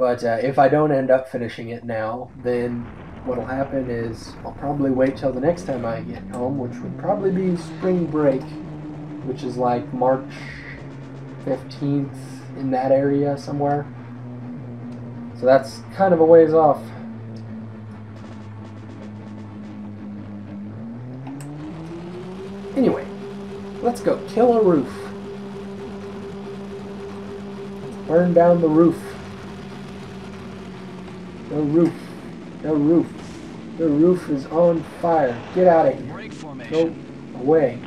But if I don't end up finishing it now, then what'll happen is I'll probably wait till the next time I get home, which would probably be spring break, which is like March 15th, in that area somewhere. So that's kind of a ways off. Anyway, let's go kill a roof. Let's burn down the roof. The roof. The roof. The roof is on fire. Get out of here. Go away.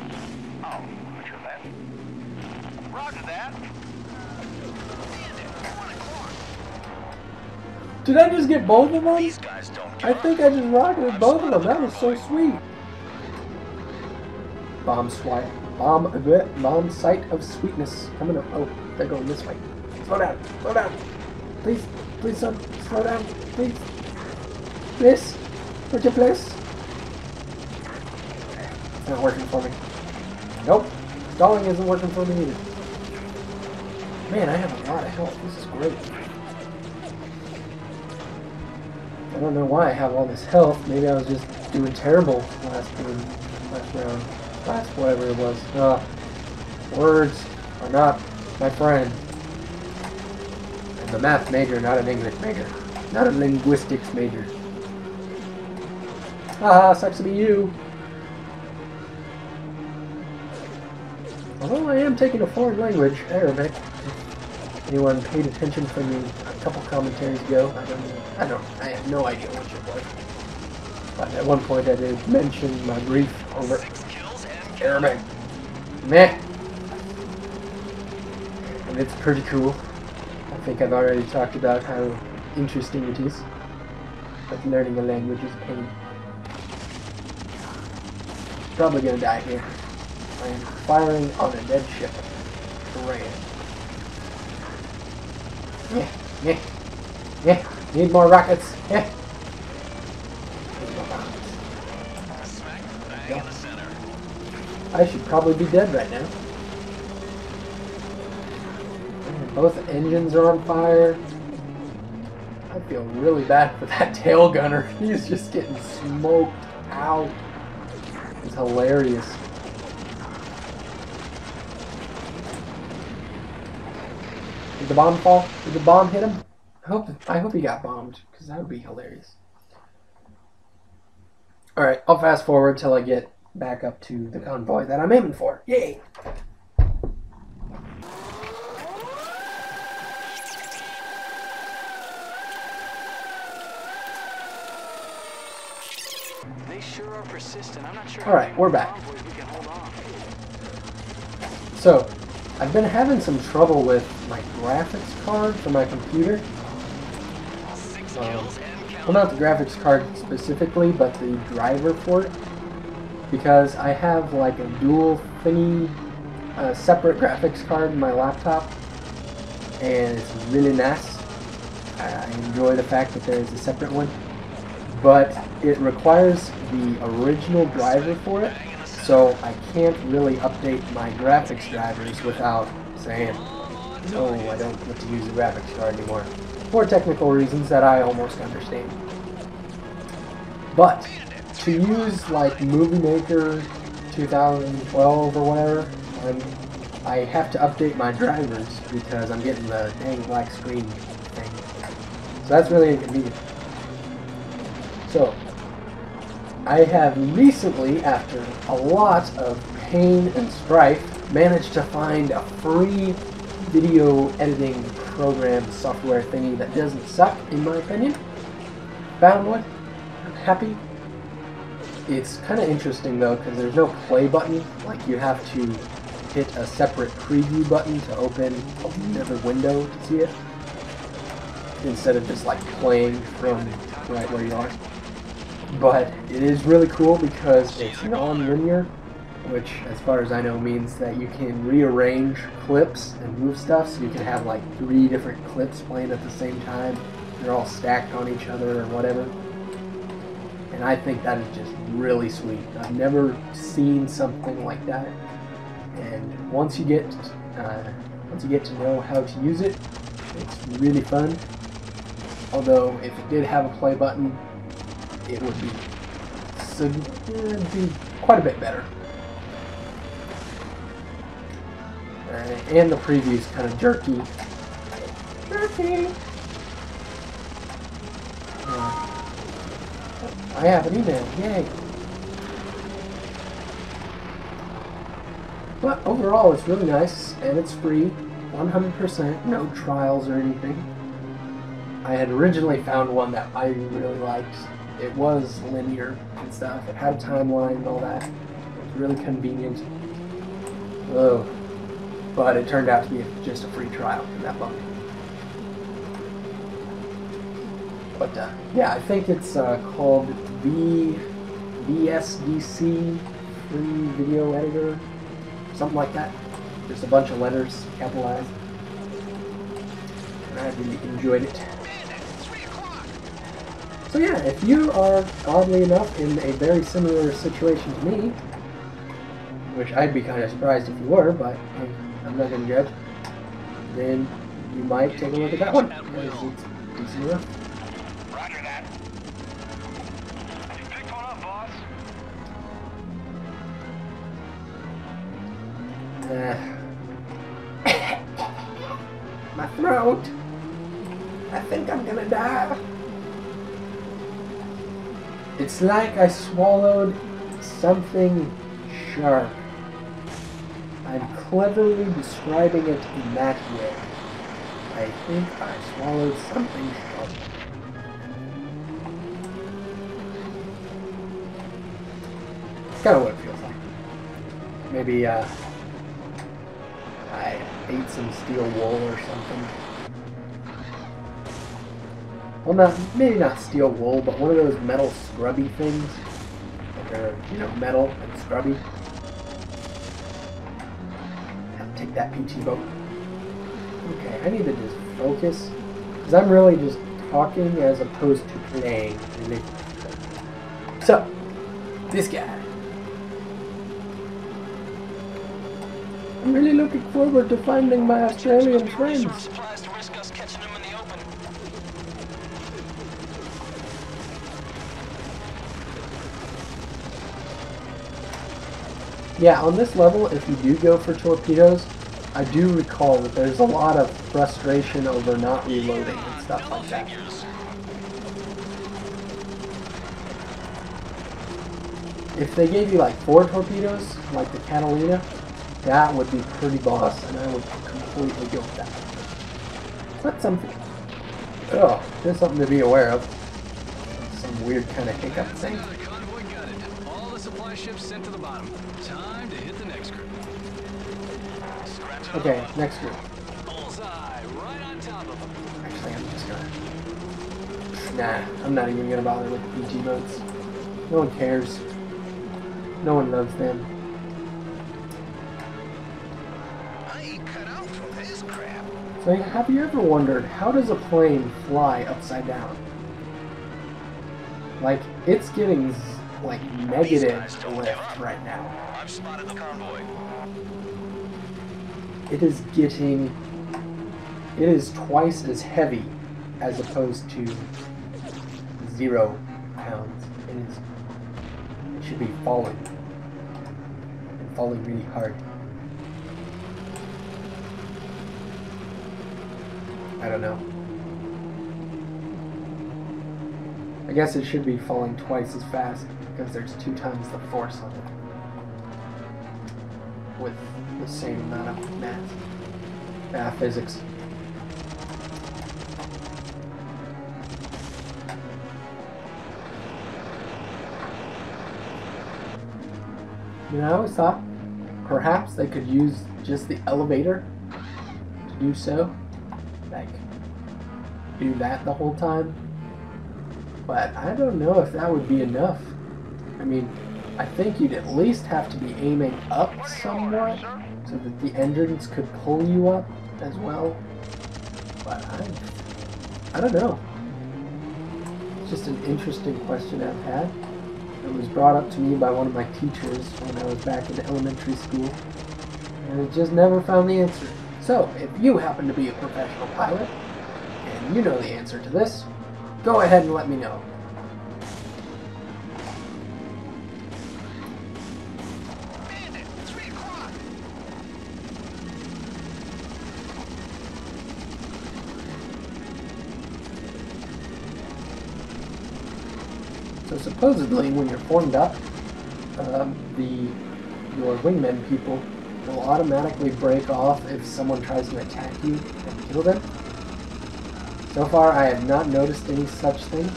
Did I just get both of them? I think I just rocketed both of them. That was so sweet. Bomb swipe. Bomb site of sweetness. Coming up. Oh, they're going this way. Slow down. Slow down. Please. Please, son. Slow down. Please. Please. Would you please? It's not working for me. Nope. Stalling isn't working for me either. Man, I have a lot of health. This is great. I don't know why I have all this health. Maybe I was just doing terrible last round. Last whatever it was. Words are not my friend. I'm a math major, not an English major. Not a linguistics major. Haha, sucks to be you. Although I am taking a foreign language, Arabic. If anyone paid attention from me a couple commentaries ago, I have no idea which it was. But at one point I did mention my brief over Arabic. Meh. And it's pretty cool. I think I've already talked about how interesting it is. But learning a language is pain. Probably gonna die here. I am firing on a dead ship. Hooray. Yeah. Need more rockets. Yeah. Need more rockets. Yeah. I should probably be dead right now. Both engines are on fire. I feel really bad for that tail gunner. He's just getting smoked out. It's hilarious. Did the bomb fall? Did the bomb hit him? I hope he got bombed, because that would be hilarious. Alright, I'll fast forward till I get back up to the convoy that I'm aiming for. Yay! They sure are persistent. I'm not sure. Alright, we're back. So, I've been having some trouble with my graphics card for my computer. Well, not the graphics card specifically, but the driver for it. Because I have like a dual thingy, separate graphics card in my laptop. And it's really nice. I enjoy the fact that there is a separate one. But it requires the original driver for it. So I can't really update my graphics drivers without saying, no, I don't get to use the graphics card anymore. For technical reasons that I almost understand. But to use like Movie Maker 2012 or whatever, I have to update my drivers because I'm getting the dang black screen thing. So that's really inconvenient. So I have recently, after a lot of pain and strife, managed to find a free video editing program software thingy that doesn't suck, in my opinion. Found one. I'm happy. It's kind of interesting though, because there's no play button. Like, you have to hit a separate preview button to open another window to see it, instead of just like playing from right where you are. But it is really cool because it's non-linear, which as far as I know means that you can rearrange clips and move stuff, so you can have like 3 different clips playing at the same time. They're all stacked on each other or whatever. And I think that is just really sweet. I've never seen something like that. And once you get to know how to use it, it's really fun. Although, if it did have a play button, it would be, quite a bit better. And the preview's kind of jerky. Jerky! I have an email, yay! But overall, it's really nice, and it's free, 100%, no trials or anything. I had originally found one that I really liked. It was linear and stuff. It had a timeline and all that. It was really convenient. Oh, but it turned out to be just a free trial, and that bummed me. But yeah, I think it's called VSDC, Free Video Editor, something like that. Just a bunch of letters, capitalized. And I really enjoyed it. So yeah, if you are, oddly enough, in a very similar situation to me, which I'd be kind of surprised if you were, but hey, I'm not going to judge, then you might take a look at that one, because it's decent enough. Roger that. You picked one up, boss. My throat. I think I'm gonna die. It's like I swallowed something sharp. I'm cleverly describing it in that way. I think I swallowed something sharp. It's kind of what it feels like. Maybe I ate some steel wool or something. Well, maybe not steel wool, but one of those metal scrubby things. Like they're, you know, metal and scrubby. Have to take that PT boat. Okay, I need to just focus. Because I'm really just talking as opposed to playing. So, this guy. I'm really looking forward to finding my Australian friends. Yeah, on this level, if you do go for torpedoes, I do recall that there's a lot of frustration over not reloading and stuff like that. If they gave you like 4 torpedoes, like the Catalina, that would be pretty boss, and I would completely go with that. That's something. Oh, there's something to be aware of. Some weird kind of hiccup thing. All the supply ships sent to the bottom. Time to hit the next group. Okay, next group. Bullseye, right on top of them. Actually, I'm just gonna... Nah, I'm not even gonna bother with the PG modes. No one cares. No one loves them. So have you ever wondered, how does a plane fly upside down? Like, it's getting, like, negative lift right now. I've spotted the convoy. It is twice as heavy as opposed to 0 pounds. It should be falling. And falling really hard. I don't know. I guess it should be falling twice as fast because there's 2 times the force on it. With the same amount of mass. Physics. You know, I always thought perhaps they could use just the elevator to do so. Like, do that the whole time. But I don't know if that would be enough. I mean, I think you'd at least have to be aiming up somewhat so that the engines could pull you up as well. But I don't know. It's just an interesting question I've had. It was brought up to me by one of my teachers when I was back in elementary school. And I just never found the answer. So, if you happen to be a professional pilot, and you know the answer to this, go ahead and let me know. Bandit, 3 o'clock. So supposedly, when you're formed up, your wingmen people will automatically break off if someone tries to attack you and kill them. So far, I have not noticed any such thing,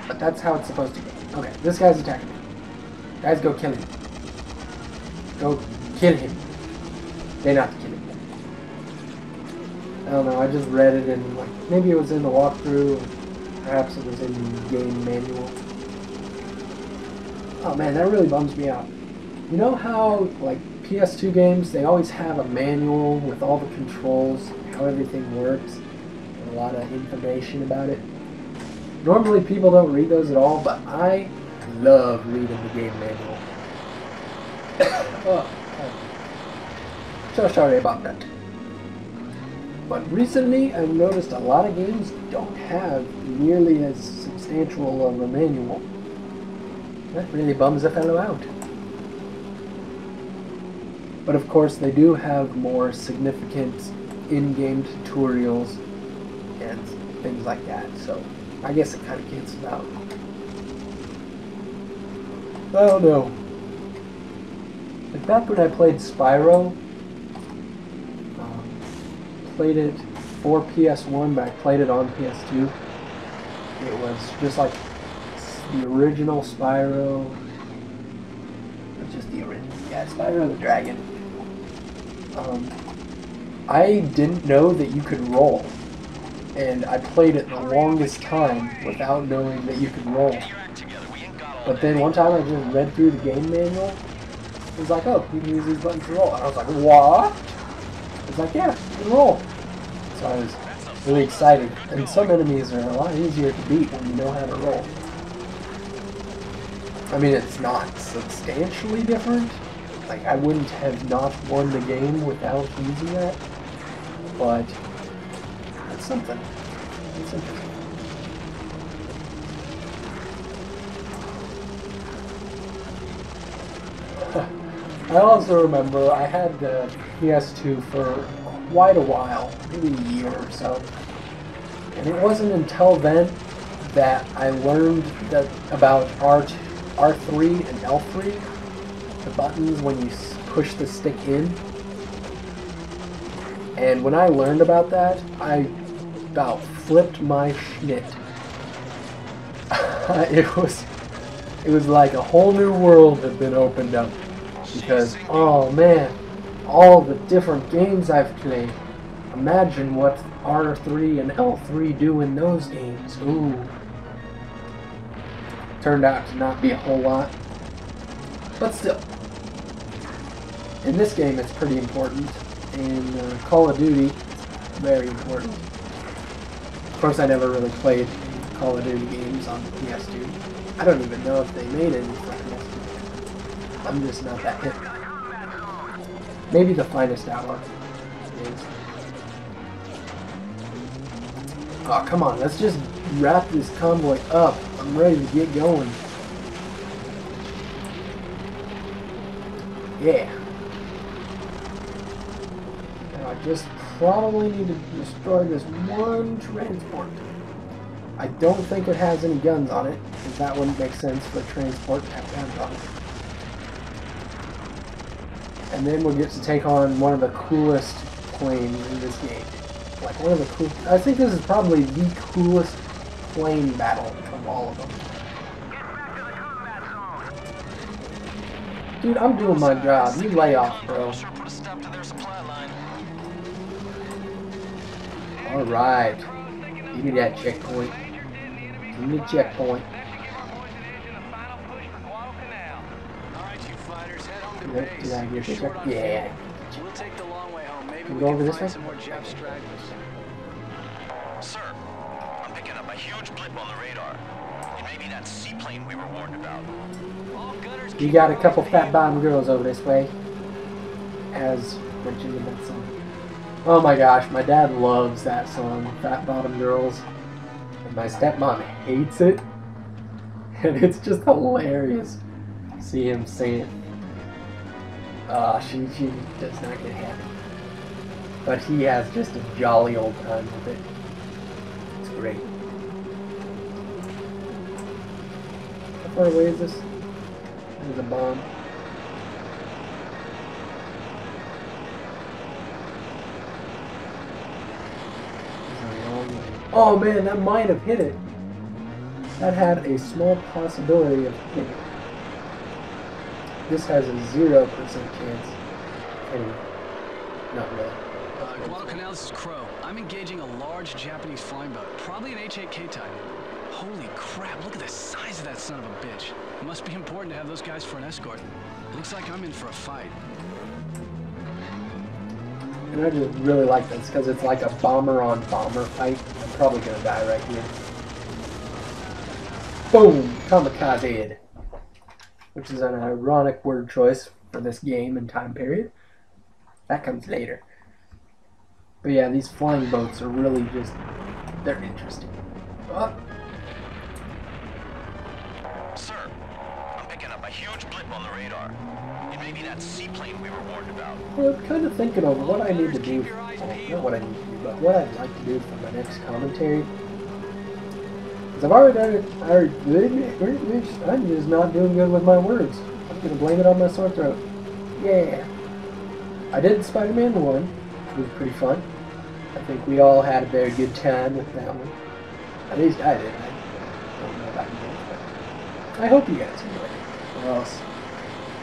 but that's how it's supposed to go. Okay, this guy's attacking me. Guys, go kill him. Go kill him. They not kill him. I don't know, I just read it in, like, maybe it was in the walkthrough, or perhaps it was in the game manual. Oh man, that really bums me out. You know how, like, PS2 games, they always have a manual with all the controls, how everything works, and a lot of information about it. Normally people don't read those at all, but I love reading the game manual. Oh, so sorry about that. But recently I've noticed a lot of games don't have nearly as substantial of a manual. That really bums a fellow out. But of course they do have more significant in-game tutorials and things like that, so I guess it kind of cancels out. I don't know. Like back when I played Spyro, played it for PS1, but I played it on PS2. It was just like the original Spyro. Just the original, yeah, Spyro the Dragon. I didn't know that you could roll, and I played it the longest time without knowing that you could roll. But then one time I just read through the game manual. It was like, oh, you can use these buttons to roll. And I was like, what? It's like, yeah, you can roll. So I was really excited. And some enemies are a lot easier to beat when you know how to roll. I mean, it's not substantially different. Like, I wouldn't have not won the game without using that. But that's something. It's interesting. I also remember I had the PS2 for quite a while, maybe a year or so. And it wasn't until then that I learned that about R3 and L3, the buttons when you push the stick in. And when I learned about that, I about flipped my schnitt. It was like a whole new world had been opened up. Because, oh man, all the different games I've played. Imagine what R3 and L3 do in those games. Ooh. Turned out to not be a whole lot. But still. In this game it's pretty important. In Call of Duty, it's very important. Of course I never really played Call of Duty games on PS2. I don't even know if they made any for PS2. I'm just not that hip. Maybe the Finest Hour is. Oh, come on, let's just wrap this convoy up. I'm ready to get going. Yeah. Now I just probably need to destroy this one transport. I don't think it has any guns on it, because that wouldn't make sense for a transport to have guns on it. And then we'll get to take on one of the coolest planes in this game. Like one of the cool. I think this is probably the coolest plane battle of all of them. Dude, I'm doing my job. You lay off, bro. Alright. Give me that checkpoint. Give me the checkpoint. Did I get a check? Yeah. We'll take the long way home. Maybe Can we we go over can this find way? some more Jap stragglers. Sir, I'm picking up a huge blip on the radar. It may be that seaplane we were warned about. All gunners You keep got a your couple eyes fat peeled. bottom girls over this way. As mentioned in that song. Oh my gosh, my dad loves that song, Fat Bottom Girls. And My stepmom hates it, and it's just hilarious. See him saying it. She does not get happy. But he has just a jolly old time with it. It's great. How far away is this? There's a bomb. Oh man, that might have hit it. That had a small possibility of hitting it. This has a 0% chance. Anyway, not really. Guadalcanal, this is Crow. I'm engaging a large Japanese flying boat, probably an H-8K type. Holy crap, look at the size of that son of a bitch. It must be important to have those guys for an escort. Looks like I'm in for a fight. And I just really like this because it's like a bomber-on-bomber fight. I'm probably going to die right here. Boom! Kamikaze. Which is an ironic word choice for this game and time period. That comes later. But yeah, these flying boats are really just, they're interesting. Oh. Sir, I'm picking up a huge blip on the radar. It may be that seaplane we were warned about. Well, I'm kind of thinking of what I need to do, not what I need to do, but what I'd like to do for my next commentary. Because I've already done it, I'm just not doing good with my words. I'm going to blame it on my sore throat. Yeah. I did Spider-Man 1, which was pretty fun. I think we all had a very good time with that one. At least I did. I don't know about you guys, but I hope you guys enjoyed it. Or else,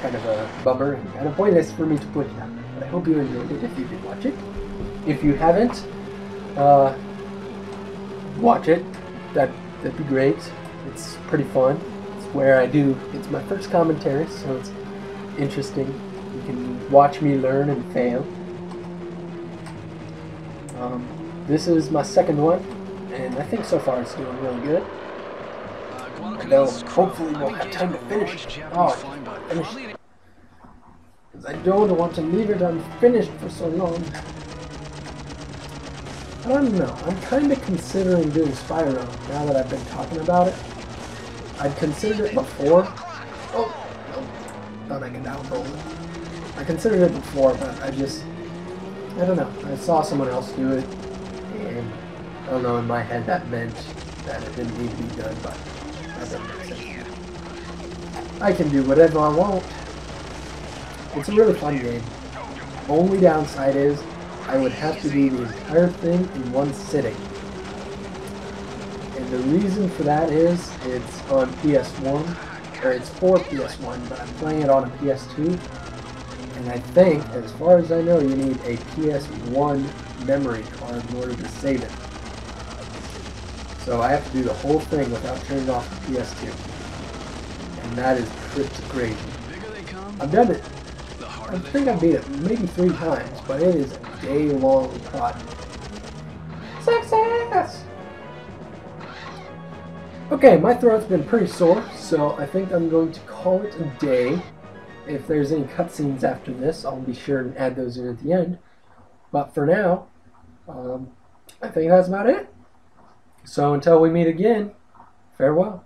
kind of a bummer and kind of pointless for me to put it out. But I hope you enjoyed it if you did watch it. If you haven't, watch it. That'd be great. It's pretty fun. It's where it's my first commentary, so it's interesting. You can watch me learn and fail. This is my second one, and I think so far it's doing really good. Although, hopefully we'll have time to finish it. Oh, finish it. Because I don't want to leave it unfinished for so long. I don't know. I'm kind of considering doing Spyro now that I've been talking about it. I'd considered it before. Oh, no. Thought I could outroll it. I considered it before, but I don't know. I saw someone else do it, and I don't know, in my head that meant that it didn't need to be done, but that doesn't make sense. I can do whatever I want. It's a really fun game. Only downside is I would have to do the entire thing in one sitting. And the reason for that is it's on PS1, or it's for PS1, but I'm playing it on a PS2. And I think, as far as I know, you need a PS1 memory card in order to save it. So I have to do the whole thing without turning off the PS2. And that is pretty crazy. I've done it. I think I beat it maybe 3 times, but it is a day-long project. Success! Okay, my throat's been pretty sore, so I think I'm going to call it a day. If there's any cutscenes after this, I'll be sure and add those in at the end. But for now, I think that's about it. So until we meet again, farewell.